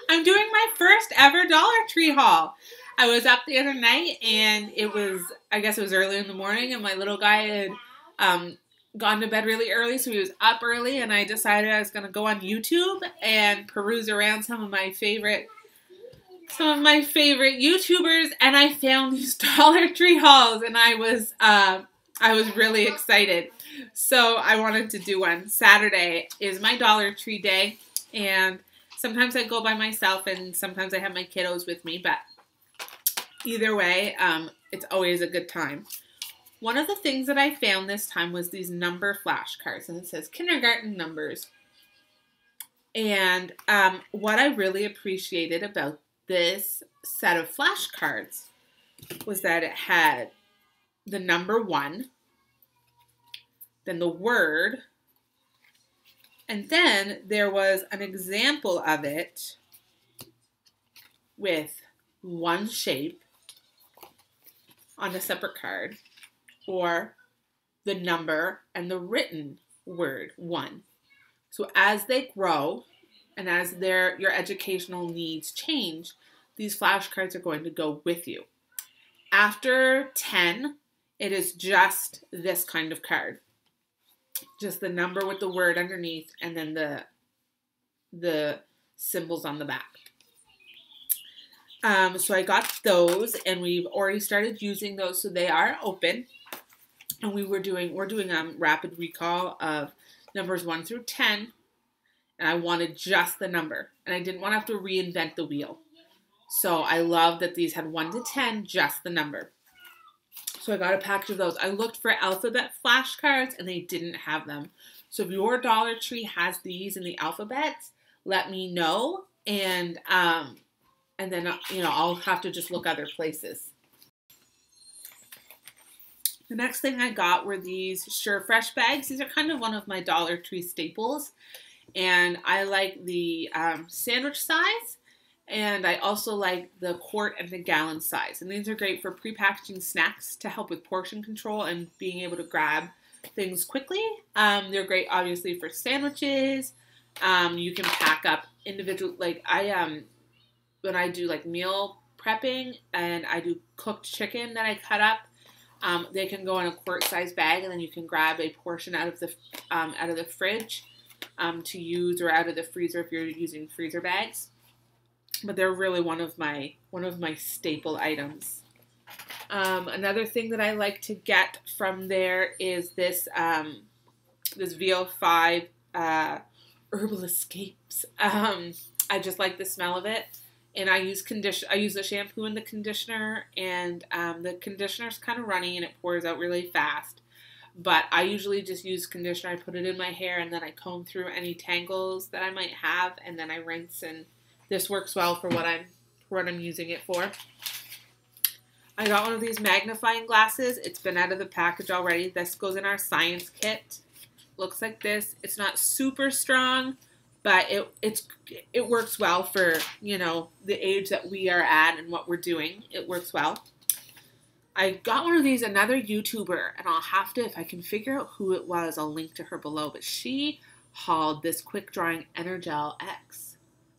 I'm doing my first ever Dollar Tree haul. I was up the other night and it was, I guess it was early in the morning, and my little guy had gone to bed really early, so he was up early, and I decided I was going to go on YouTube and peruse around some of my favorite YouTubers, and I found these Dollar Tree hauls, and I was really excited. So I wanted to do one. Saturday is my Dollar Tree day, and sometimes I go by myself and sometimes I have my kiddos with me, but either way, it's always a good time. One of the things that I found this time was these number flashcards, and it says kindergarten numbers. And what I really appreciated about this set of flashcards was that it had the number 1, then the word, and then there was an example of it with one shape on a separate card, or the number and the written word 1. So as they grow and as your educational needs change, these flashcards are going to go with you. After 10, it is just this kind of card. Just the number with the word underneath, and then the symbols on the back. So I got those, and we've already started using those, so they are open. And we're doing rapid recall of numbers 1 through 10, and I wanted just the number, and I didn't want to have to reinvent the wheel. So I love that these had 1 to 10, just the number. So I got a package of those. I looked for alphabet flashcards, and they didn't have them. So if your Dollar Tree has these in the alphabets, let me know, and then I'll have to just look other places. The next thing I got were these Sure Fresh bags. These are kind of one of my Dollar Tree staples, and I like the sandwich size. And I also like the quart and the gallon size. And these are great for prepackaging snacks to help with portion control and being able to grab things quickly. They're great, obviously, for sandwiches. You can pack up individual, like when I do like meal prepping and I do cooked chicken that I cut up, they can go in a quart size bag, and then you can grab a portion out of the fridge to use, or out of the freezer if you're using freezer bags. But they're really one of my staple items. Another thing that I like to get from there is this VO5 Herbal Escapes. I just like the smell of it, and I use the shampoo and the conditioner, and the conditioner's kind of runny and it pours out really fast. But I usually just use conditioner. I put it in my hair, and then I comb through any tangles that I might have, and then I rinse, and this works well for what I'm using it for. I got one of these magnifying glasses. It's been out of the package already. This goes in our science kit. Looks like this. It's not super strong, but it works well for, the age that we are at and what we're doing. It works well. I got one of these, another YouTuber, and I'll have to, if I can figure out who it was, I'll link to her below, but she hauled this quick drawing Energel X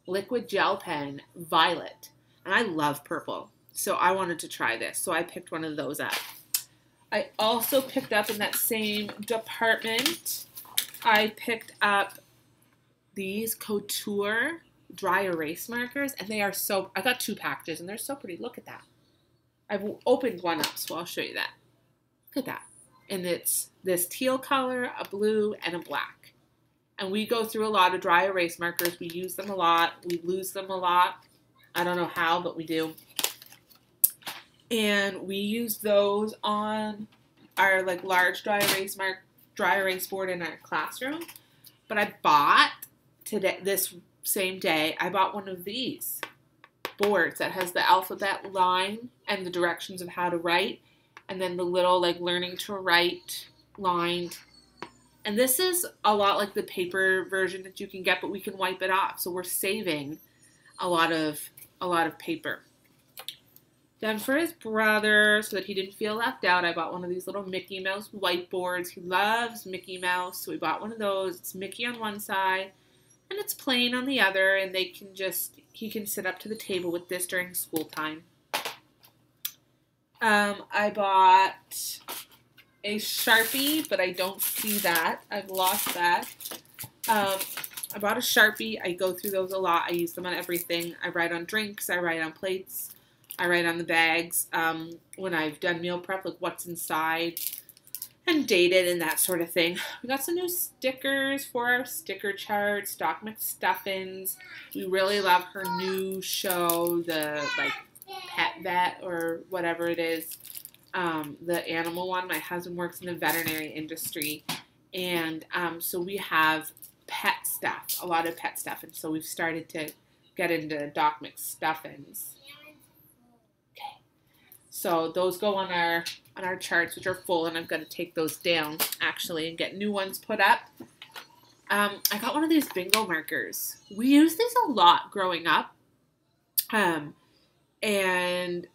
liquid gel pen, violet, and I love purple, so I wanted to try this, so I picked one of those up. I also picked up in that same department, I picked up these Couture DryErase Markers, and they are so, I got 2 packages, and they're so pretty. Look at that. I've opened one up, so I'll show you that. Look at that. And it's this teal color, a blue, and a black. And we go through a lot of dry erase markers. We use them a lot. We lose them a lot. I don't know how, but we do. And we use those on our large dry erase board in our classroom. But I bought this same day, I bought one of these boards that has the alphabet line and the directions of how to write, and then the little learning to write lined. And this is a lot like the paper version that you can get, but we can wipe it off. So we're saving a lot of paper. Then for his brother, so that he didn't feel left out, I bought one of these little Mickey Mouse whiteboards. He loves Mickey Mouse, so we bought one of those. It's Mickey on one side, and it's plain on the other, and he can sit up to the table with this during school time. I bought a Sharpie, but I don't see that. I've lost that. I bought a Sharpie. I go through those a lot. I use them on everything. I write on drinks. I write on plates. I write on the bags. When I've done meal prep, like what's inside and dated and that sort of thing. We got some new stickers for our sticker chart. Stock McStuffins. We really love her new show, the like Pet Vet or whatever it is. The animal one. My husband works in the veterinary industry, and so we have pet stuff, a lot of pet stuff, and so we've started to get into Doc McStuffins. Okay, so those go on our charts, which are full, and I'm going to take those down actually and get new ones put up. I got one of these bingo markers. We used these a lot growing up, and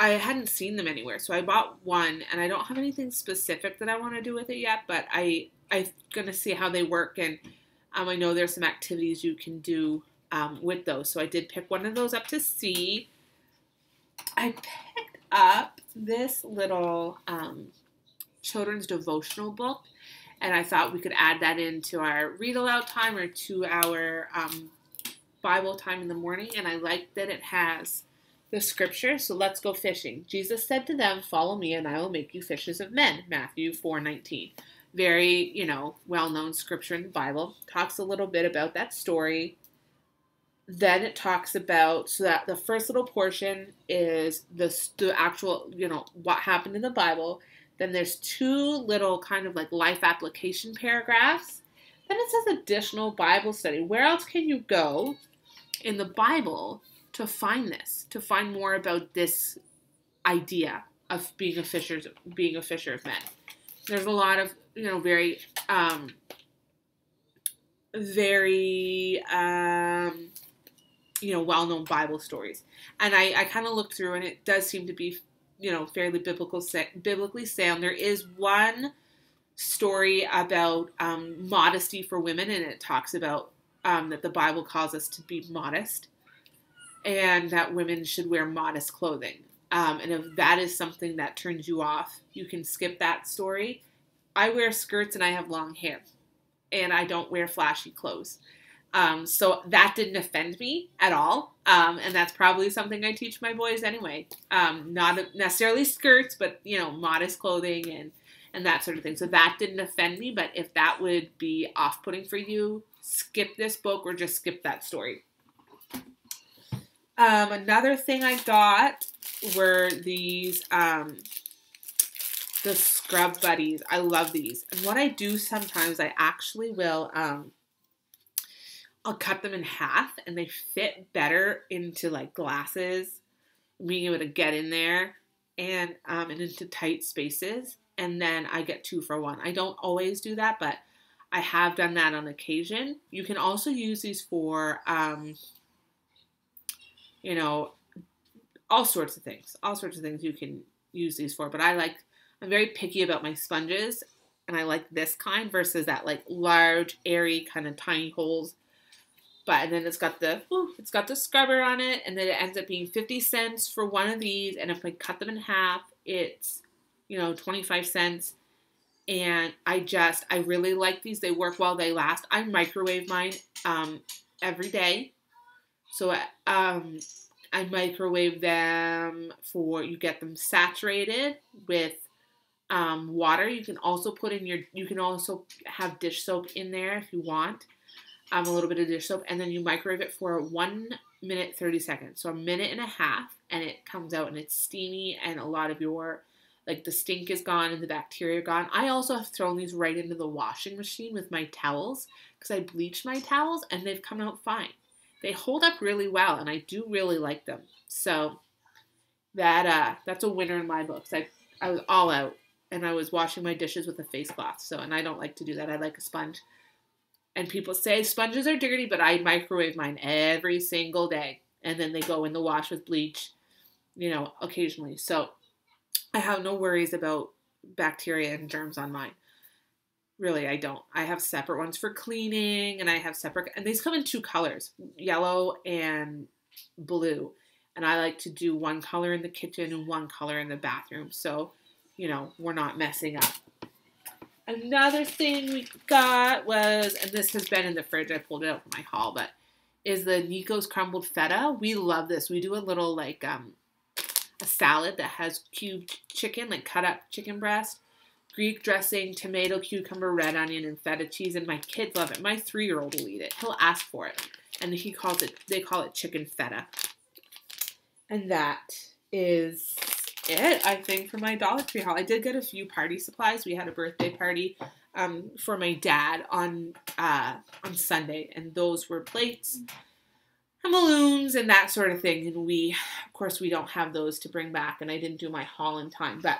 I hadn't seen them anywhere, so I bought one, and I don't have anything specific that I want to do with it yet, but I'm going to see how they work, and I know there's some activities you can do with those, so I did pick one of those up to see. I picked up this little children's devotional book, and I thought we could add that into our read-aloud time or 2-hour Bible time in the morning, and I like that it has the scripture. So let's go fishing. Jesus said to them, "Follow me, and I will make you fishers of men." Matthew 4:19. Very, well-known scripture in the Bible. Talks a little bit about that story. Then it talks about, so that the first little portion is the actual, what happened in the Bible. Then there's 2 little kind of like life application paragraphs. Then it says additional Bible study. Where else can you go in the Bible to find this, to find more about this idea of being a fisher of men? There's a lot of, very well-known Bible stories. And I kind of looked through, and it does seem to be, fairly biblically sound. There is one story about modesty for women, and it talks about that the Bible calls us to be modest, and that women should wear modest clothing. And if that is something that turns you off, you can skip that story. I wear skirts and I have long hair, and I don't wear flashy clothes. So that didn't offend me at all. And that's probably something I teach my boys anyway. Not necessarily skirts, but, modest clothing and that sort of thing. So that didn't offend me, but if that would be off-putting for you, skip this book or just skip that story. Another thing I got were these, the Scrub Buddies. I love these. And what I do sometimes, I actually will, I'll cut them in half, and they fit better into like glasses, being able to get in there and into tight spaces. And then I get 2 for 1. I don't always do that, but I have done that on occasion. You can also use these for, all sorts of things. All sorts of things you can use these for. But I'm very picky about my sponges, and I like this kind versus that like large, airy, kind of tiny holes. And then it's got the scrubber on it, and then it ends up being 50 cents for one of these. And if I cut them in half, it's 25 cents. And I really like these. They work well. They last. I microwave mine every day. So I microwave them you get them saturated with water. You can also you can also have dish soap in there if you want. A little bit of dish soap, and then you microwave it for 1 minute, 30 seconds. So 1.5 minutes, and it comes out and it's steamy, and a lot of your, like, the stink is gone and the bacteria are gone. I also have thrown these right into the washing machine with my towels, because I bleach my towels, and they've come out fine. They hold up really well, and I do really like them. So that's a winner in my books. I was all out, and I was washing my dishes with a face cloth. And I don't like to do that. I like a sponge. And people say sponges are dirty, but I microwave mine every single day. And then they go in the wash with bleach, occasionally. So I have no worries about bacteria and germs on mine. Really, I don't. I have separate ones for cleaning, and I have separate, and these come in 2 colors, yellow and blue. And I like to do one color in the kitchen and one color in the bathroom, so, you know, we're not messing up. Another thing we got was, and this has been in the fridge, I pulled it out from my haul, but is the Nico's crumbled feta. We love this. We do a little, like, a salad that has cubed chicken, like cut up chicken breast, Greek dressing, tomato, cucumber, red onion, and feta cheese, and my kids love it. My 3-year-old will eat it. He'll ask for it, and they call it chicken feta. And that is it, I think, for my Dollar Tree haul. I did get a few party supplies. We had a birthday party for my dad on Sunday, and those were plates and balloons and that sort of thing. And of course, we don't have those to bring back, and I didn't do my haul in time, but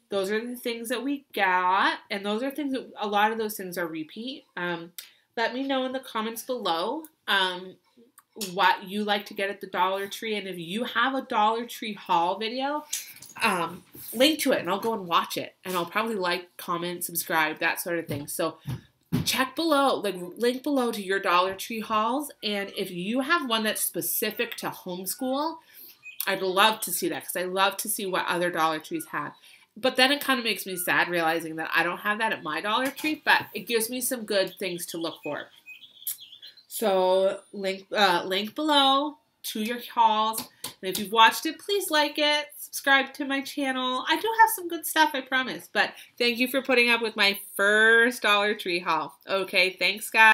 those are the things that we got, and those are things that, a lot of those things are repeat. Let me know in the comments below what you like to get at the Dollar Tree, and if you have a Dollar Tree haul video, link to it, and I'll go and watch it, and I'll probably like, comment, subscribe, that sort of thing. So check below, like link below to your Dollar Tree hauls, and if you have one that's specific to homeschool, I'd love to see that, because I love to see what other Dollar Trees have. But then it kind of makes me sad realizing that I don't have that at my Dollar Tree, but it gives me some good things to look for. So link below to your hauls. And if you've watched it, please like it, subscribe to my channel. I do have some good stuff, I promise. But thank you for putting up with my first Dollar Tree haul. Okay, thanks guys.